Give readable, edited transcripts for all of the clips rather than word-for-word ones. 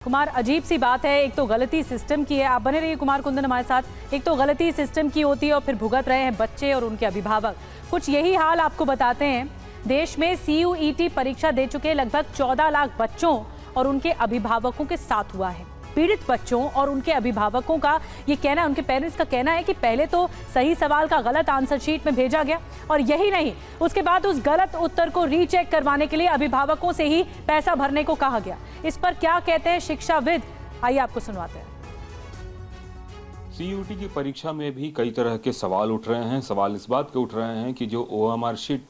कुमार, अजीब सी बात है। एक तो गलती सिस्टम की है, आप बने रहिए कुमार कुंदन हमारे साथ। एक तो गलती सिस्टम की होती है और फिर भुगत रहे हैं बच्चे और उनके अभिभावक। कुछ यही हाल आपको बताते हैं। देश में CUET परीक्षा दे चुके लगभग 14 लाख बच्चों और उनके अभिभावकों के साथ हुआ है। पीड़ित बच्चों और उनके अभिभावकों का ये कहना है, उनके पेरेंट्स का कहना है कि पहले तो सही सवाल का गलत आंसर शीट में भेजा गया और यही नहीं, उसके बाद उस गलत उत्तर को रीचेक करवाने के लिए अभिभावकों से ही पैसा भरने को कहा गया। इस पर क्या कहते हैं शिक्षाविद, आइए आपको सुनवाते हैं। CUET की परीक्षा में भी कई तरह के सवाल उठ रहे हैं। सवाल इस बात के उठ रहे हैं कि जो OMR शीट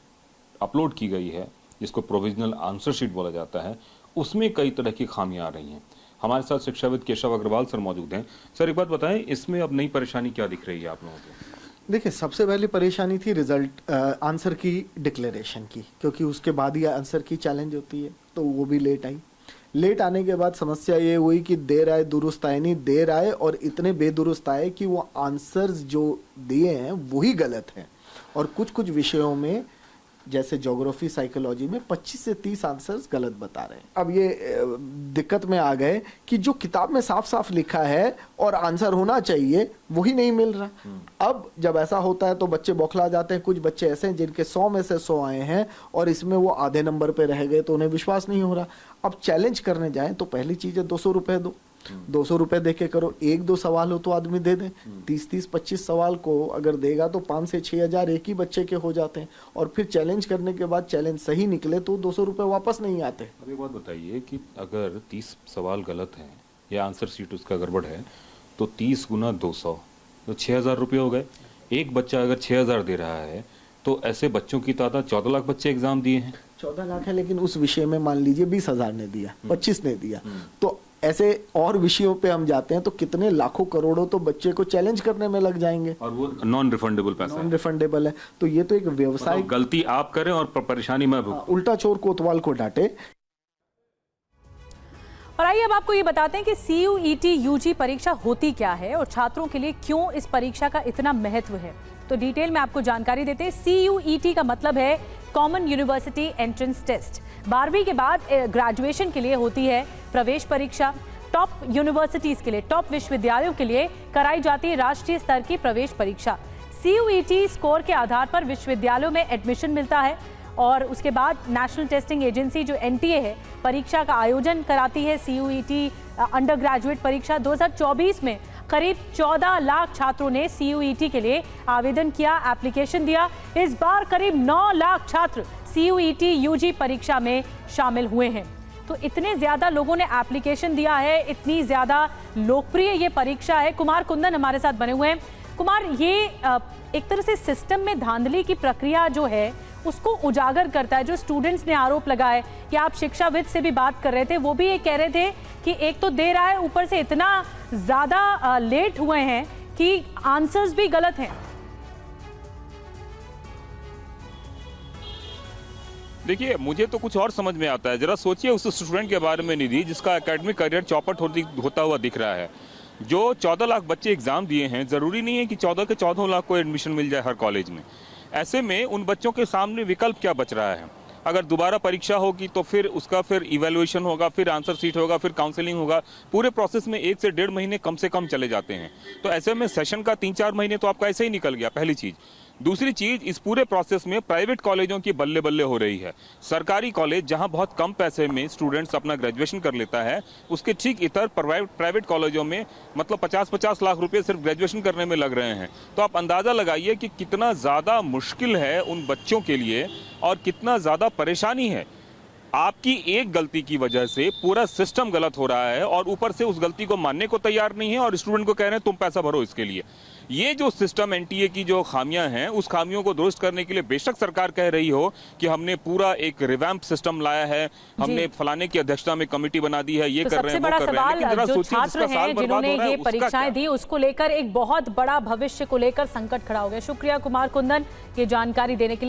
अपलोड की गई है, जिसको प्रोविजनल आंसर शीट बोला जाता है, उसमें कई तरह की खामियां आ रही हैं। हमारे साथ शिक्षाविद केशव अग्रवाल सर मौजूद हैं। सर, एक बात बताएं, इसमें अब नई परेशानी क्या दिख रही है आप लोगों को? देखिए, सबसे पहली परेशानी थी रिजल्ट आंसर की डिक्लेरेशन की, क्योंकि उसके बाद ही आंसर की चैलेंज होती है, तो वो भी लेट आई। लेट आने के बाद समस्या ये हुई कि देर आए दुरुस्त आए नहीं, देर आए और इतने बेदुरुस्त आए कि वो आंसर्स जो दिए हैं वही गलत हैं। और कुछ कुछ विषयों में जैसे ज्योग्राफी, साइकोलॉजी में 25 से 30 आंसर्स गलत बता रहे हैं। अब ये दिक्कत में आ गए कि जो किताब में साफ साफ लिखा है और आंसर होना चाहिए वही नहीं मिल रहा। अब जब ऐसा होता है तो बच्चे बौखला जाते हैं। कुछ बच्चे ऐसे हैं जिनके 100 में से 100 आए हैं और इसमें वो आधे नंबर पे रह गए, तो उन्हें विश्वास नहीं हो रहा। अब चैलेंज करने जाएं तो पहली चीज है 200 रुपए दो, 200 रुपए दे के करो। 1-2 सवाल हो तो आदमी दे दे, 30-25 सवाल को अगर देगा तो 5 से 6 हजार एक ही बच्चे के हो जाते हैं। और फिर चैलेंज करने के बाद चैलेंज सही निकले तो 200 रुपए वापस नहीं आते। अब एक बात बताइए कि अगर 30 सवाल गलत हैं या आंसर शीट उसका गड़बड़ है, तो 30 गुना 200 तो 6,000 रुपये हो गए। एक बच्चा अगर 6,000 दे रहा है तो ऐसे बच्चों की तादाद 14 लाख बच्चे एग्जाम दिए हैं। 14 लाख है, लेकिन उस विषय में मान लीजिए 20,000 ने दिया, 25 ने दिया, तो ऐसे और विषयों पे हम जाते हैं तो कितने लाखों करोड़ों तो बच्चे को चैलेंज करने में लग जाएंगे। और वो नॉन रिफंडेबल पैसा, नॉन रिफंडेबल है। तो ये तो एक व्यवसाय, मतलब गलती आप करें और परेशानी मैं भुगतूं। उल्टा चोर कोतवाल को डांटे। और आइए अब आपको ये बताते हैं कि CUET UG परीक्षा होती क्या है और छात्रों के लिए क्यों इस परीक्षा का इतना महत्व है। तो डिटेल में आपको जानकारी देते हैं। CUET का मतलब है कॉमन यूनिवर्सिटी एंट्रेंस टेस्ट। 12वीं के बाद ग्रेजुएशन के लिए होती है प्रवेश परीक्षा। टॉप यूनिवर्सिटीज के लिए, टॉप विश्वविद्यालयों के लिए कराई जाती है राष्ट्रीय स्तर की प्रवेश परीक्षा। CUET स्कोर के आधार पर विश्वविद्यालयों में एडमिशन मिलता है और उसके बाद नेशनल टेस्टिंग एजेंसी जो NTA है, परीक्षा का आयोजन कराती है। CUET अंडर ग्रेजुएट परीक्षा 2024 में करीब 14 लाख छात्रों ने CUET के लिए आवेदन किया, एप्लीकेशन दिया। इस बार करीब 9 लाख छात्र CUET UG परीक्षा में शामिल हुए हैं। तो इतने ज्यादा लोगों ने एप्लीकेशन दिया है, इतनी ज्यादा लोकप्रिय ये परीक्षा है। कुमार कुंदन हमारे साथ बने हुए हैं। कुमार, ये एक तरह से सिस्टम में धांधली की प्रक्रिया जो है उसको उजागर करता है। जो स्टूडेंट्स ने आरोप लगाए, या आप शिक्षाविद से भी बात कर रहे थे, वो भी ये कह रहे थे कि एक तो देर आए, ऊपर से इतना ज्यादा लेट हुए हैं कि आंसर्स भी गलत हैं। देखिए, मुझे तो कुछ और समझ में आता है। जरा सोचिए उस स्टूडेंट के बारे में निधि, जिसका एकेडमिक करियर चौपट होता हुआ दिख रहा है। जो 14 लाख बच्चे एग्जाम दिए हैं, जरूरी नहीं है कि 14 के 14 लाख को एडमिशन मिल जाए हर कॉलेज में। ऐसे में उन बच्चों के सामने विकल्प क्या बच रहा है? अगर दोबारा परीक्षा होगी तो फिर उसका इवैल्यूएशन होगा, फिर आंसर शीट होगा, फिर काउंसलिंग होगा। पूरे प्रोसेस में 1 से 1.5 महीने कम से कम चले जाते हैं। तो ऐसे में सेशन का 3-4 महीने तो आपका ऐसे ही निकल गया, पहली चीज। दूसरी चीज, इस पूरे प्रोसेस में प्राइवेट कॉलेजों की बल्ले बल्ले हो रही है। सरकारी कॉलेज जहां बहुत कम पैसे में स्टूडेंट्स अपना ग्रेजुएशन कर लेता है, उसके ठीक इतर प्राइवेट कॉलेजों में मतलब 50-50 लाख रुपए सिर्फ ग्रेजुएशन करने में लग रहे हैं। तो आप अंदाजा लगाइए कि कितना ज्यादा मुश्किल है उन बच्चों के लिए और कितना ज्यादा परेशानी है। आपकी एक गलती की वजह से पूरा सिस्टम गलत हो रहा है और ऊपर से उस गलती को मानने को तैयार नहीं है और स्टूडेंट को कह रहे हैं तुम पैसा भरो इसके लिए। ये जो सिस्टम NTA की जो खामियां हैं, उस खामियों को दुरुस्त करने के लिए बेशक सरकार कह रही हो कि हमने पूरा एक रिवैम्प सिस्टम लाया है, हमने फलाने की अध्यक्षता में कमेटी बना दी है, ये कर रहे हैं, वो कर रहे हैं। लेकिन जरा सोचिए, छात्र हैं जिन्होंने ये परीक्षाएं दी, उसको लेकर एक बहुत बड़ा भविष्य को लेकर संकट खड़ा हो गया। शुक्रिया कुमार कुंदन ये जानकारी देने के लिए।